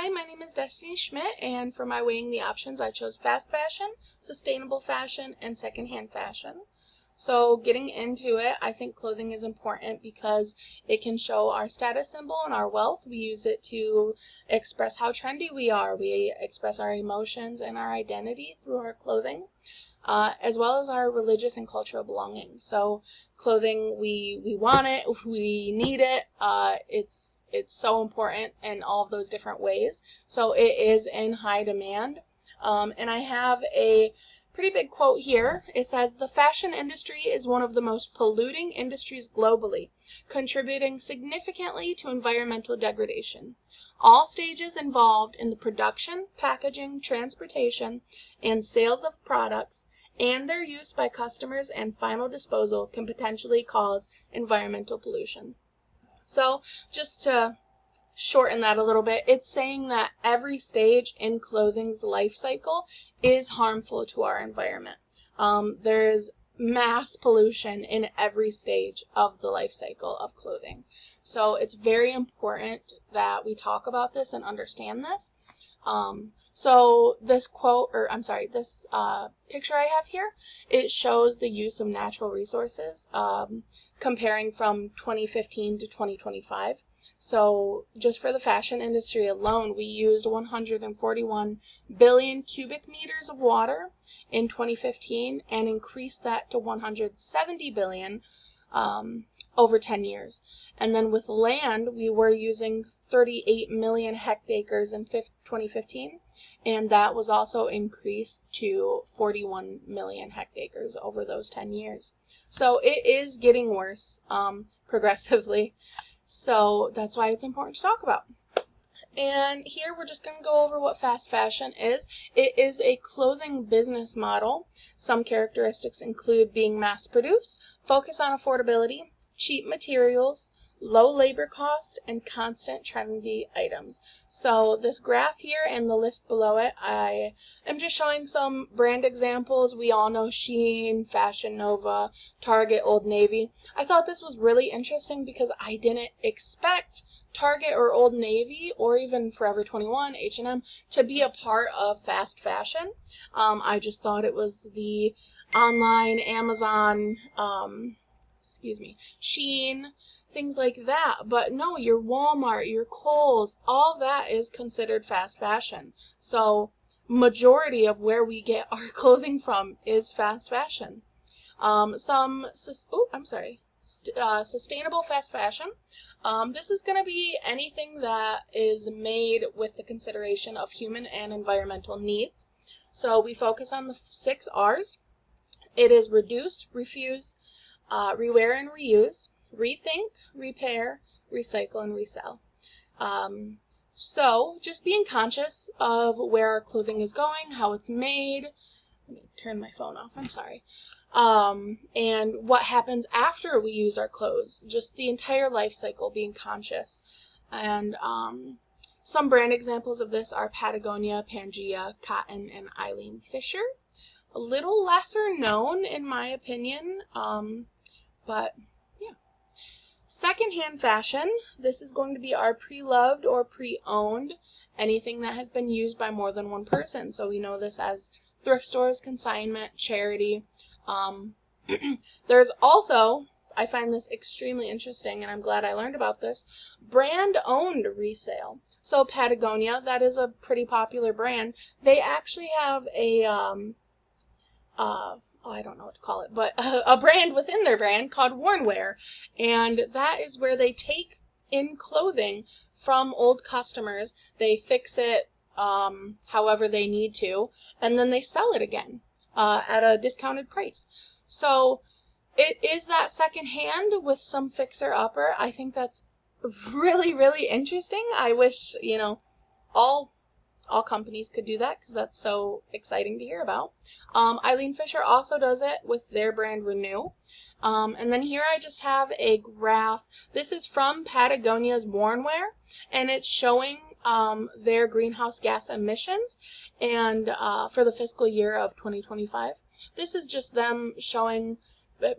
Hi, my name is Destiny Schmidt, and for my weighing the options, I chose fast fashion, sustainable fashion, and secondhand fashion. So getting into it, I think clothing is important because it can show our status symbol and our wealth. We use it to express how trendy we are. We express our emotions and our identity through our clothing, as well as our religious and cultural belonging. So clothing, we want it, we need it. It's so important in all of those different ways. So it is in high demand. And I have a pretty big quote here. It says, "The fashion industry is one of the most polluting industries globally, contributing significantly to environmental degradation. All stages involved in the production, packaging, transportation, and sales of products and their use by customers and final disposal can potentially cause environmental pollution." So just to shorten that a little bit, it's saying that every stage in clothing's life cycle is harmful to our environment. There's mass pollution in every stage of the life cycle of clothing. So it's very important that we talk about this and understand this. So this this picture I have here, it shows the use of natural resources, comparing from 2015 to 2025. So just for the fashion industry alone, we used 141 billion cubic meters of water in 2015 and increased that to 170 billion over 10 years. And then with land, we were using 38 million hectares in 2015, and that was also increased to 41 million hectares over those 10 years. So it is getting worse progressively. So that's why it's important to talk about. And here we're just going to go over what fast fashion is. It is a clothing business model. Some characteristics include being mass produced, focus on affordability, cheap materials, low labor cost, and constant trendy items. So this graph here and the list below it, I am just showing some brand examples. We all know Shein, Fashion Nova, Target, Old Navy. I thought this was really interesting because I didn't expect Target or Old Navy or even Forever 21, H&M to be a part of fast fashion. I just thought it was the online Amazon, Shein, things like that. But no, your Walmart, your Kohl's, all that is considered fast fashion. So majority of where we get our clothing from is fast fashion. Sustainable fast fashion. This is going to be anything that is made with the consideration of human and environmental needs. So we focus on the 6 R's. It is reduce, refuse, rewear and reuse, rethink, repair, recycle, and resell. So just being conscious of where our clothing is going, how it's made. Let me turn my phone off, I'm sorry. And what happens after we use our clothes, just the entire life cycle, being conscious. And some brand examples of this are Patagonia, Pangea, Cotton, and Eileen Fisher. A little lesser known in my opinion, but yeah. Secondhand fashion, this is going to be our pre-loved or pre-owned, anything that has been used by more than one person. So we know this as thrift stores, consignment, charity. There's also, I find this extremely interesting, and I'm glad I learned about this, brand-owned resale. So Patagonia, that is a pretty popular brand. They actually have a, I don't know what to call it, but a brand within their brand called Wornwear, and that is where they take in clothing from old customers, they fix it however they need to, and then they sell it again at a discounted price. So it is that second hand with some fixer-upper. I think that's really, really interesting. I wish, all companies could do that because that's so exciting to hear about. Eileen Fisher also does it with their brand Renew. And then here I just have a graph. This is from Patagonia's Wornwear, and it's showing their greenhouse gas emissions and for the fiscal year of 2025. This is just them showing,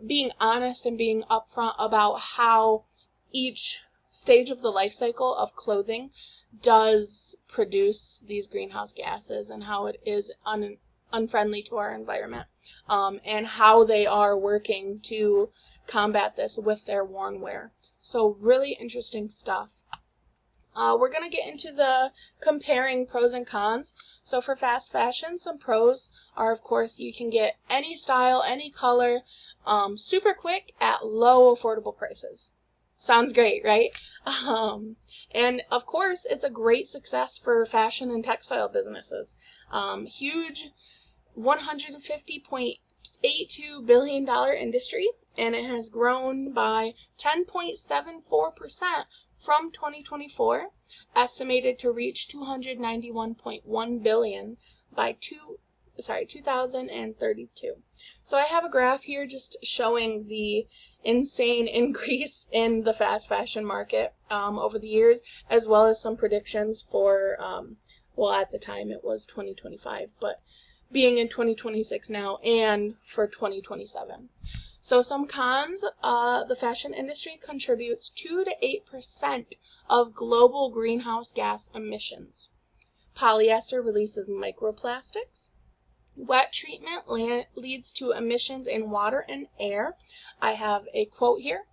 being honest and being upfront about how each stage of the life cycle of clothing does produce these greenhouse gases and how it is unfriendly to our environment, and how they are working to combat this with their worn wear. So really interesting stuff. We're going to get into the comparing pros and cons. So for fast fashion, some pros are, of course, you can get any style, any color, super quick at low, affordable prices. Sounds great, right? And of course, it's a great success for fashion and textile businesses. Huge $150.82 billion industry, and it has grown by 10.74% from 2024, estimated to reach 291.1 billion by 2032. So I have a graph here just showing the insane increase in the fast fashion market over the years, as well as some predictions for, well, at the time it was 2025, but being in 2026 now and for 2027. So some cons, the fashion industry contributes 2 to 8% of global greenhouse gas emissions. Polyester releases microplastics. Wet treatment leads to emissions in water and air. I have a quote here.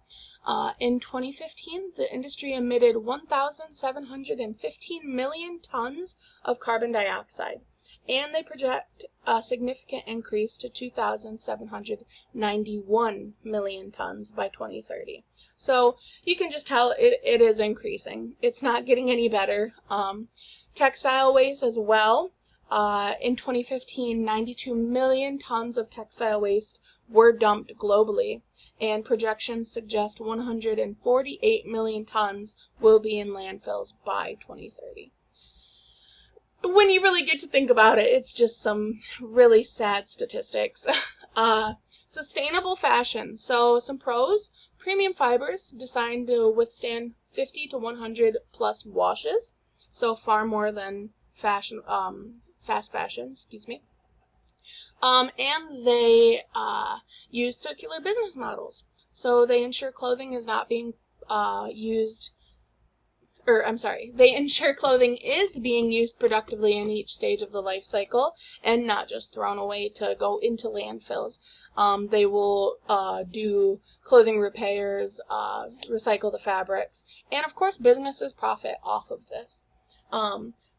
In 2015, the industry emitted 1,715 million tons of carbon dioxide, and they project a significant increase to 2,791 million tons by 2030. So you can just tell it is increasing. It's not getting any better. Textile waste as well. In 2015, 92 million tons of textile waste were dumped globally, and projections suggest 148 million tons will be in landfills by 2030. When you really get to think about it, it's just some really sad statistics. Sustainable fashion. So some pros: premium fibers designed to withstand 50 to 100 plus washes. So far more than fast fashion, excuse me. And they use circular business models. So they ensure clothing is not being they ensure clothing is being used productively in each stage of the life cycle and not just thrown away to go into landfills. They will do clothing repairs, recycle the fabrics, and of course businesses profit off of this.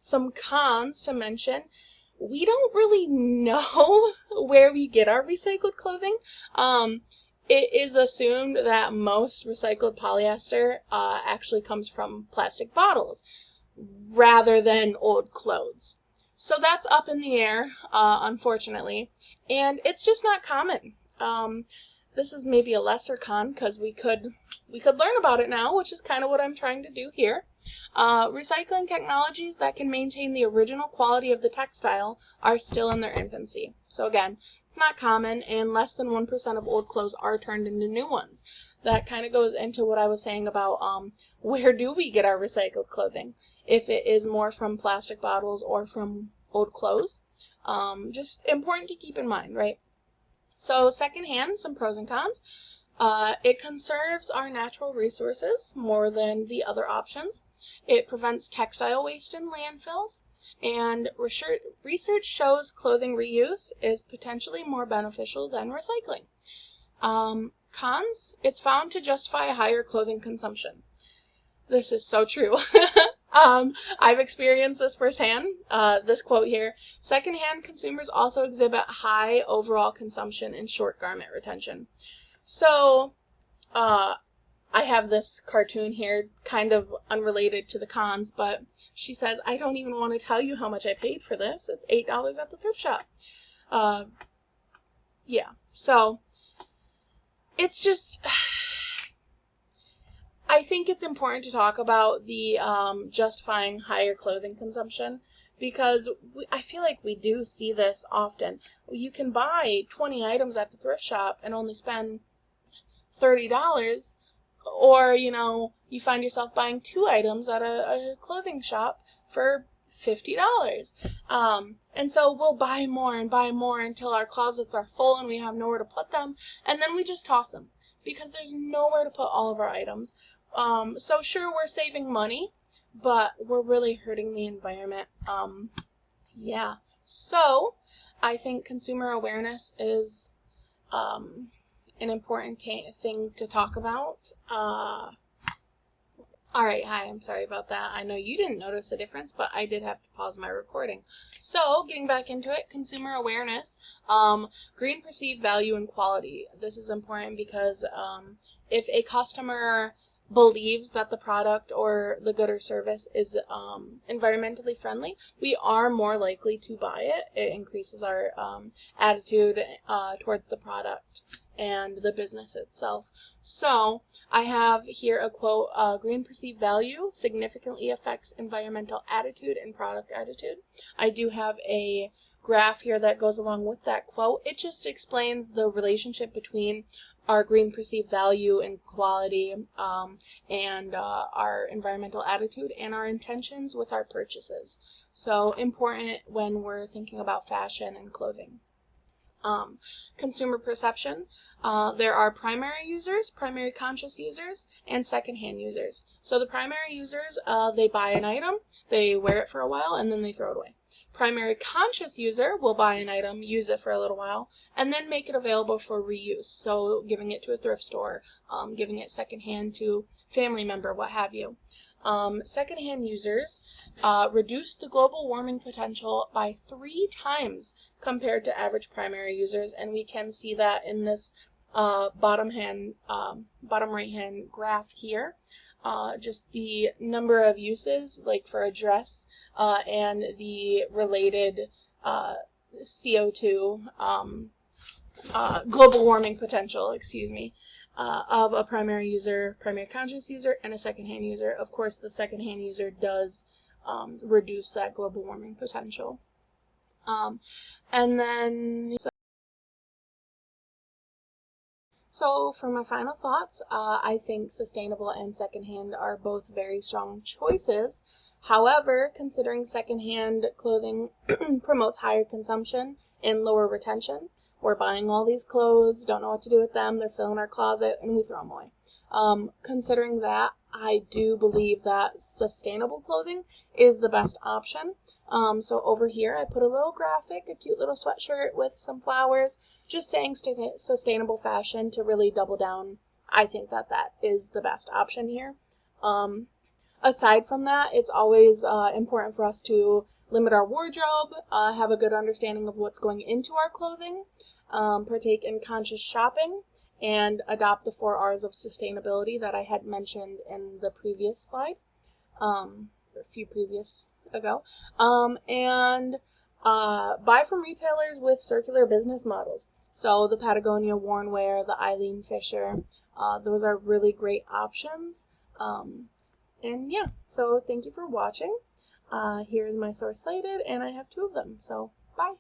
Some cons to mention: we don't really know where we get our recycled clothing. It is assumed that most recycled polyester actually comes from plastic bottles rather than old clothes. So that's up in the air, unfortunately, and it's just not common. This is maybe a lesser con because we could learn about it now, which is kind of what I'm trying to do here. Recycling technologies that can maintain the original quality of the textile are still in their infancy. So again, it's not common, and less than 1% of old clothes are turned into new ones. That kind of goes into what I was saying about where do we get our recycled clothing, if it is more from plastic bottles or from old clothes. Just important to keep in mind, right? So secondhand, some pros and cons. It conserves our natural resources more than the other options. It prevents textile waste in landfills. And research shows clothing reuse is potentially more beneficial than recycling. Cons: it's found to justify a higher clothing consumption. This is so true. I've experienced this firsthand. This quote here: secondhand consumers also exhibit high overall consumption and short garment retention. So, I have this cartoon here, kind of unrelated to the cons, but she says, "I don't even want to tell you how much I paid for this. It's $8 at the thrift shop." Yeah, so it's just, I think it's important to talk about the justifying higher clothing consumption, because I feel like we do see this often. You can buy 20 items at the thrift shop and only spend $30, or you find yourself buying 2 items at a clothing shop for $50. And so we'll buy more and buy more until our closets are full and we have nowhere to put them, and then we just toss them because there's nowhere to put all of our items. So sure, we're saving money, but we're really hurting the environment. Yeah. So I think consumer awareness is an important thing to talk about. All right, hi, I'm sorry about that. I know you didn't notice a difference, but I did have to pause my recording. So, getting back into it, consumer awareness, green perceived value and quality. This is important because if a customer believes that the product or the good or service is environmentally friendly, we are more likely to buy it. It increases our attitude towards the product and the business itself. So, I have here a quote, green perceived value significantly affects environmental attitude and product attitude. I do have a graph here that goes along with that quote. It just explains the relationship between our green perceived value and quality and our environmental attitude and our intentions with our purchases. So important when we're thinking about fashion and clothing. Consumer perception. There are primary users, primary conscious users, and secondhand users. So the primary users, they buy an item, they wear it for a while, and then they throw it away. Primary conscious user will buy an item, use it for a little while, and then make it available for reuse. So giving it to a thrift store, giving it secondhand to family member, what have you. Secondhand users reduce the global warming potential by 3 times compared to average primary users, and we can see that in this bottom right hand graph here. Just the number of uses, like for a dress, and the related CO2 global warming potential, of a primary user, primary conscious user, and a secondhand user. Of course, the secondhand user does reduce that global warming potential. And then, so for my final thoughts, I think sustainable and secondhand are both very strong choices. However, considering secondhand clothing promotes higher consumption and lower retention, we're buying all these clothes, don't know what to do with them, they're filling our closet, and we throw them away. Considering that, I do believe that sustainable clothing is the best option. So over here, I put a little graphic, a cute little sweatshirt with some flowers, just saying sustainable fashion to really double down. I think that that is the best option here. Aside from that, it's always important for us to limit our wardrobe, have a good understanding of what's going into our clothing, partake in conscious shopping, and adopt the 4 R's of sustainability that I had mentioned in the previous slide, a few previous ago, and buy from retailers with circular business models. So the Patagonia Worn Wear, the Eileen Fisher, those are really great options. And yeah, so thank you for watching. Here's my source slated, and I have 2 of them. So bye.